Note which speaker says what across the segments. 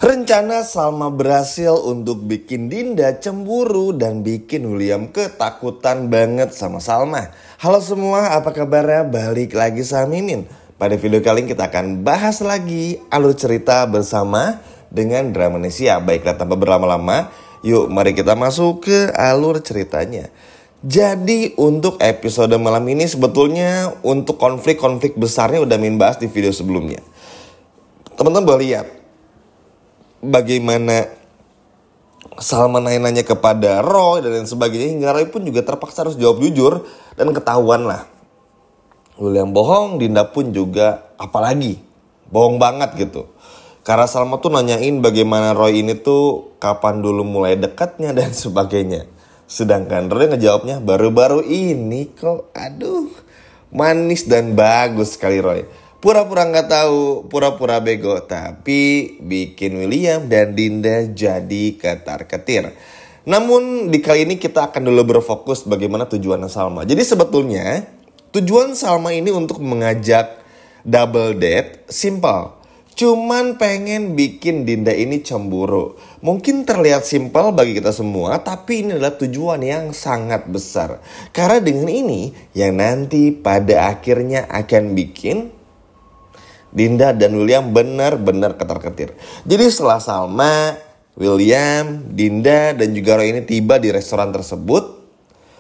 Speaker 1: Rencana Salma berhasil untuk bikin Dinda cemburu dan bikin William ketakutan banget sama Salma. Halo semua, apa kabarnya? Balik lagi sama Mimin. Pada video kali ini kita akan bahas lagi alur cerita bersama dengan Dramanesia. Baiklah tanpa berlama-lama, yuk mari kita masuk ke alur ceritanya. Jadi untuk episode malam ini sebetulnya untuk konflik-konflik besarnya udah Min bahas di video sebelumnya. Teman-teman boleh lihat bagaimana Salma nanya kepada Roy dan lain sebagainya, hingga Roy pun juga terpaksa harus jawab jujur dan ketahuan lah. William bohong, Dinda pun juga apalagi bohong banget gitu. Karena Salma tuh nanyain bagaimana Roy ini tuh kapan dulu mulai dekatnya dan sebagainya. Sedangkan Roy ngejawabnya baru-baru ini kok. Aduh, manis dan bagus sekali Roy. Pura-pura nggak tahu, pura-pura bego, tapi bikin William dan Dinda jadi ketar-ketir. Namun di kali ini kita akan dulu berfokus bagaimana tujuan Salma. Jadi sebetulnya tujuan Salma ini untuk mengajak double date simple. Cuman pengen bikin Dinda ini cemburu. Mungkin terlihat simpel bagi kita semua, tapi ini adalah tujuan yang sangat besar. Karena dengan ini yang nanti pada akhirnya akan bikin Dinda dan William benar-benar ketar-ketir. Jadi setelah Salma, William, Dinda dan juga Roy ini tiba di restoran tersebut,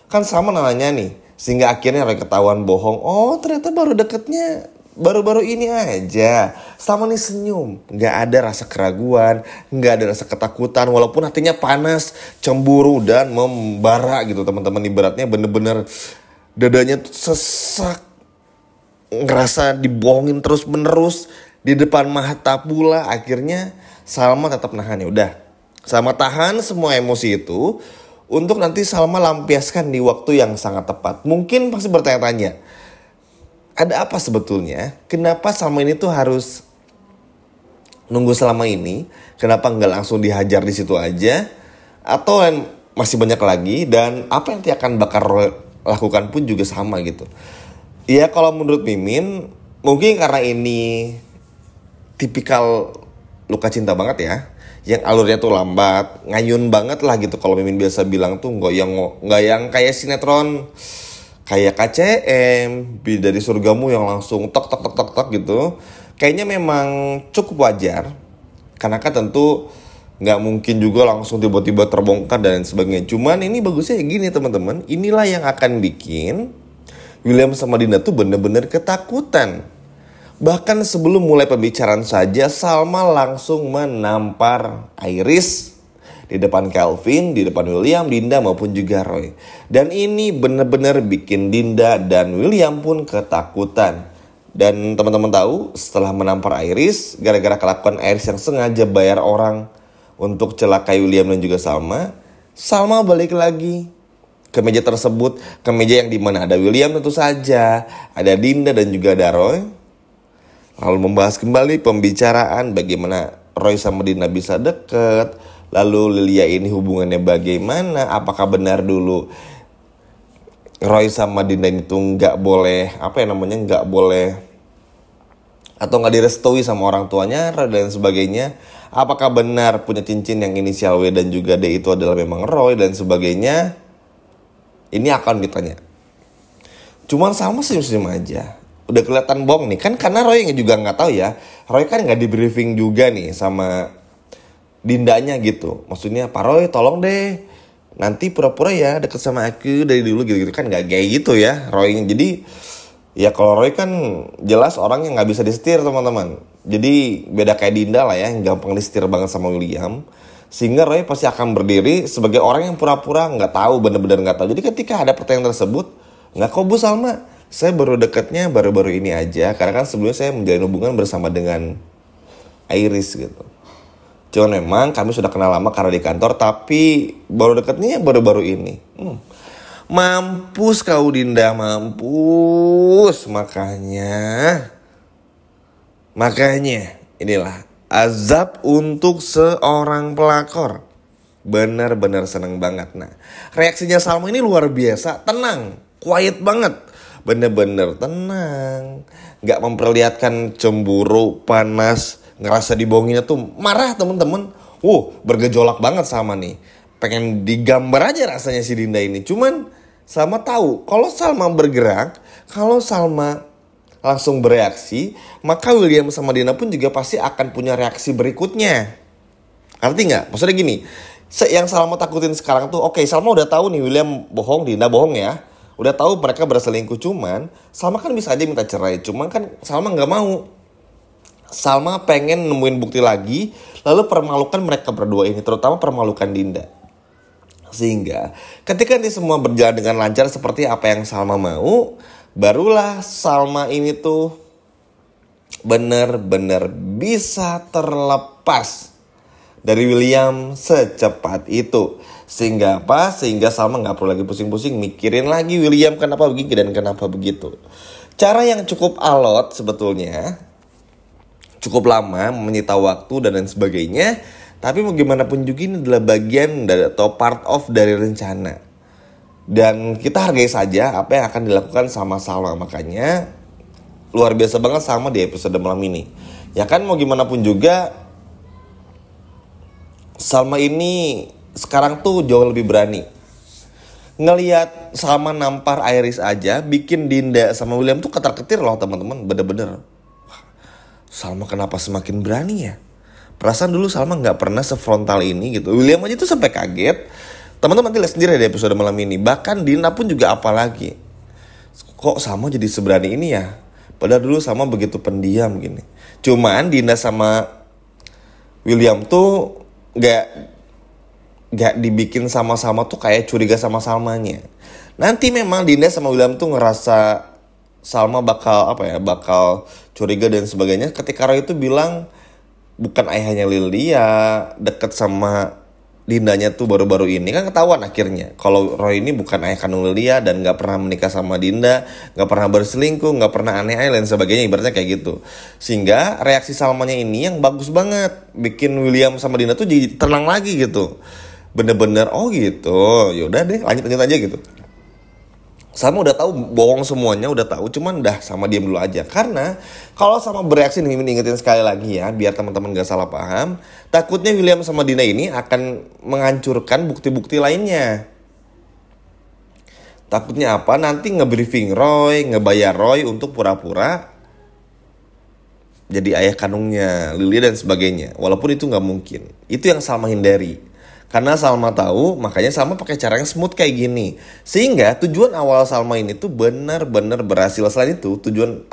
Speaker 1: kan Salma nanya nih, sehingga akhirnya Roy ketahuan bohong. Oh ternyata baru deketnya baru-baru ini aja. Salma nih senyum, nggak ada rasa keraguan, nggak ada rasa ketakutan, walaupun hatinya panas, cemburu dan membara gitu teman-teman. Ibaratnya bener-bener dadanya tuh sesak, ngerasa dibohongin terus menerus di depan mata pula. Akhirnya Salma tetap nahan. Ya udah, Salma tahan semua emosi itu untuk nanti Salma lampiaskan di waktu yang sangat tepat. Mungkin pasti bertanya-tanya, ada apa sebetulnya? Kenapa Salma ini tuh harus nunggu selama ini? Kenapa nggak langsung dihajar di situ aja? Atau masih banyak lagi? Dan apa yang dia akan bakal lakukan pun juga sama gitu. Ya kalau menurut Mimin, mungkin karena ini tipikal luka cinta banget ya, yang alurnya tuh lambat, ngayun banget lah gitu. Kalau Mimin biasa bilang tuh nggak yang kayak sinetron, kayak KCM, Bidadari Surgamu yang langsung tok tok tok tok tok gitu. Kayaknya memang cukup wajar, karena kan tentu nggak mungkin juga langsung tiba-tiba terbongkar dan sebagainya. Cuman ini bagusnya gini teman-teman, inilah yang akan bikin William sama Dinda tuh bener-bener ketakutan. Bahkan sebelum mulai pembicaraan saja, Salma langsung menampar Iris di depan Calvin, di depan William, Dinda maupun juga Roy. Dan ini bener-bener bikin Dinda dan William pun ketakutan. Dan teman-teman tahu, setelah menampar Iris, gara-gara kelakuan Iris yang sengaja bayar orang untuk celakai William dan juga Salma, Salma balik lagi ke meja tersebut, ke meja yang dimana ada William tentu saja, ada Dinda dan juga ada Roy. Lalu membahas kembali pembicaraan bagaimana Roy sama Dinda bisa deket. Lalu Lilia ini hubungannya bagaimana, apakah benar dulu Roy sama Dinda itu nggak boleh, nggak boleh atau nggak direstui sama orang tuanya dan sebagainya. Apakah benar punya cincin yang inisial W dan juga D itu adalah memang Roy dan sebagainya. Ini akan ditanya. Cuman Salma senyum-senyum aja. Udah kelihatan bohong nih. Kan karena Roy juga gak tahu ya. Roy kan gak di briefing juga nih sama Dindanya gitu. Maksudnya Pak Roy tolong deh, nanti pura-pura ya deket sama aku dari dulu gitu-gitu. Kan gak kayak gitu ya Roy. Jadi ya kalau Roy kan jelas orang yang gak bisa disetir teman-teman. Jadi beda kayak Dinda lah ya, yang gampang disetir banget sama William. Sehingga Roy pasti akan berdiri sebagai orang yang pura-pura nggak tahu, benar-benar nggak tahu. Jadi ketika ada pertanyaan tersebut, nggak kok Bu Salma, saya baru dekatnya baru-baru ini aja. Karena kan sebelumnya saya menjalin hubungan bersama dengan Iris gitu. Cuman memang kami sudah kenal lama karena di kantor, tapi baru dekatnya baru-baru ini. Mampus kau Dinda, mampus. Makanya inilah azab untuk seorang pelakor. Benar-benar seneng banget. Nah, reaksinya Salma ini luar biasa. Tenang, quiet banget. Bener-bener tenang. Gak memperlihatkan cemburu, panas, ngerasa dibohonginnya tuh marah temen-temen. Bergejolak banget Salma nih. Pengen digambar aja rasanya si Dinda ini. Cuman Salma tahu kalau Salma bergerak, kalau Salma langsung bereaksi, maka William sama Dinda pun juga pasti akan punya reaksi berikutnya. Ngerti nggak? Maksudnya gini, yang Salma takutin sekarang tuh, oke, Salma udah tahu nih William bohong, Dinda bohong ya. Udah tahu mereka berselingkuh, cuman Salma kan bisa aja minta cerai. Cuman kan Salma nggak mau. Salma pengen nemuin bukti lagi, lalu permalukan mereka berdua ini, terutama permalukan Dinda. Sehingga ketika ini semua berjalan dengan lancar seperti apa yang Salma mau, barulah Salma ini tuh bener-bener bisa terlepas dari William secepat itu. Sehingga apa? Sehingga Salma gak perlu lagi pusing-pusing mikirin lagi William kenapa begini dan kenapa begitu. Cara yang cukup alot sebetulnya, cukup lama, menyita waktu dan lain sebagainya. Tapi mau gimana pun juga ini adalah bagian dari, atau part of dari rencana. Dan kita hargai saja apa yang akan dilakukan sama Salma. Makanya luar biasa banget Salma di episode malam ini. Ya kan mau gimana pun juga Salma ini sekarang tuh jauh lebih berani. Ngelihat Salma nampar Iris aja bikin Dinda sama William tuh ketar-ketir loh teman-teman. Bener-bener Salma kenapa semakin berani ya? Perasaan dulu Salma gak pernah sefrontal ini gitu. William aja tuh sampai kaget. Teman-teman nanti lihat sendiri di episode malam ini. Bahkan Dinda pun juga apalagi. Kok Salma jadi seberani ini ya? Padahal dulu Salma begitu pendiam gini. Cuman Dinda sama William tuh gak dibikin sama-sama tuh kayak curiga sama Salmanya. Nanti memang Dinda sama William tuh ngerasa Salma bakal curiga dan sebagainya ketika Roy itu bilang bukan ayahnya Lilia, deket sama Dindanya tuh baru-baru ini. Kan ketahuan akhirnya kalau Roy ini bukan ayah kandung Lilia dan gak pernah menikah sama Dinda, gak pernah berselingkuh, gak pernah aneh-aneh dan sebagainya, ibaratnya kayak gitu. Sehingga reaksi Salmanya ini yang bagus banget, bikin William sama Dinda tuh jadi tenang lagi gitu. Bener-bener oh gitu, yaudah deh lanjut aja gitu. Salma udah tahu bohong semuanya, udah tahu, cuman dah sama diam dulu aja. Karena kalau Salma bereaksi nih, Mimin ingetin sekali lagi ya, biar teman-teman gak salah paham. Takutnya William sama Dinda ini akan menghancurkan bukti-bukti lainnya. Takutnya apa? Nanti ngebriefing Roy, ngebayar Roy untuk pura-pura jadi ayah kandungnya Lilia dan sebagainya. Walaupun itu gak mungkin. Itu yang Salma hindari. Karena Salma tahu, makanya Salma pakai cara yang smooth kayak gini. Sehingga tujuan awal Salma ini tuh benar-benar berhasil. Selain itu, tujuan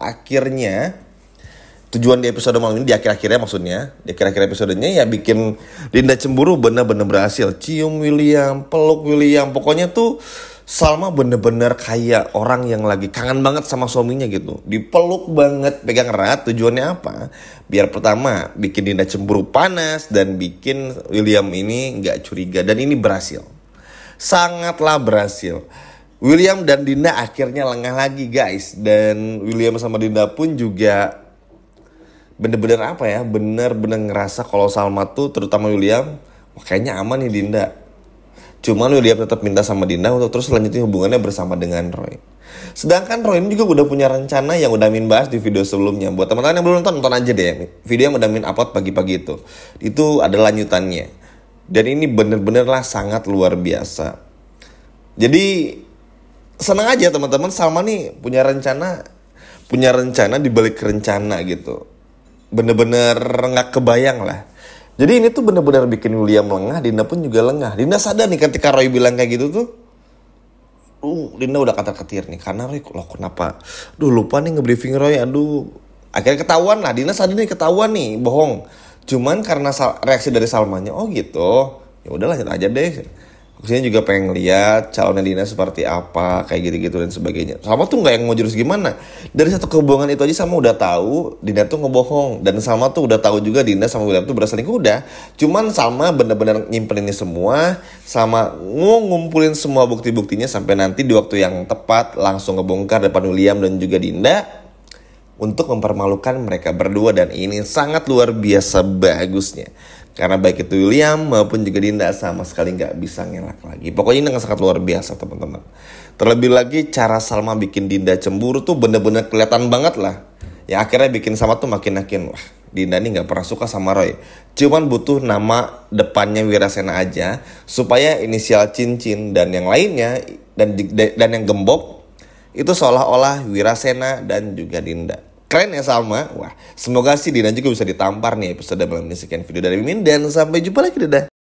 Speaker 1: di episode malam ini, di akhir-akhirnya maksudnya, di akhir-akhir episodenya ya bikin Dinda cemburu benar-benar berhasil. Cium William, peluk William, pokoknya tuh Salma bener-bener kayak orang yang lagi kangen banget sama suaminya gitu. Dipeluk banget, pegang erat. Tujuannya apa? Biar pertama bikin Dinda cemburu panas dan bikin William ini gak curiga. Dan ini berhasil. Sangatlah berhasil. William dan Dinda akhirnya lengah lagi guys. Dan William sama Dinda pun juga bener-bener bener-bener ngerasa kalau Salma tuh, terutama William, kayaknya aman nih Dinda. Cuman William tetap minta sama Dinda untuk terus lanjutin hubungannya bersama dengan Roy. Sedangkan Roy ini juga udah punya rencana yang udah Min bahas di video sebelumnya. Buat teman-teman yang belum nonton aja deh. Video yang udah Min upload pagi-pagi itu. Itu ada lanjutannya. Dan ini bener-bener lah sangat luar biasa. Jadi senang aja teman-teman, Salma nih punya rencana di balik rencana gitu. Bener-bener gak kebayang lah. Jadi ini tuh benar-benar bikin William lengah, Dinda pun juga lengah. Dinda sadar nih ketika Roy bilang kayak gitu tuh. Dinda udah kata-ketir nih. Karena Roy, loh kenapa? Lupa nih ngebriefing Roy, Akhirnya ketahuan lah, Dinda sadar nih ketahuan nih, bohong. Cuman karena reaksi dari Salmanya, oh gitu. Ya udah lanjut aja deh. Maksudnya juga pengen lihat calonnya Dinda seperti apa, kayak gitu-gitu dan sebagainya. Salma tuh gak yang mau jurus gimana. Dari satu kehubungan itu aja Salma udah tahu Dinda tuh ngebohong. Dan Salma tuh udah tahu juga Dinda sama William tuh berselingkuh udah. Cuman Salma bener-bener nyimpen ini semua. Sama ngumpulin semua bukti-buktinya sampai nanti di waktu yang tepat langsung ngebongkar depan William dan juga Dinda. Untuk mempermalukan mereka berdua. Dan ini sangat luar biasa bagusnya. Karena baik itu William maupun juga Dinda sama sekali gak bisa ngelak lagi. Pokoknya ini sangat luar biasa teman-teman. Terlebih lagi cara Salma bikin Dinda cemburu tuh bener-bener kelihatan banget lah. Ya akhirnya bikin Salma tuh makin wah Dinda nih nggak pernah suka sama Roy. Cuman butuh nama depannya Wirasena aja supaya inisial cincin dan yang lainnya dan yang gembok itu seolah-olah Wirasena dan juga Dinda. Keren ya Salma? Wah, semoga sih Dinda juga bisa ditampar nih episode malam ini. Sekian video dari Mimin dan sampai jumpa lagi, dadah.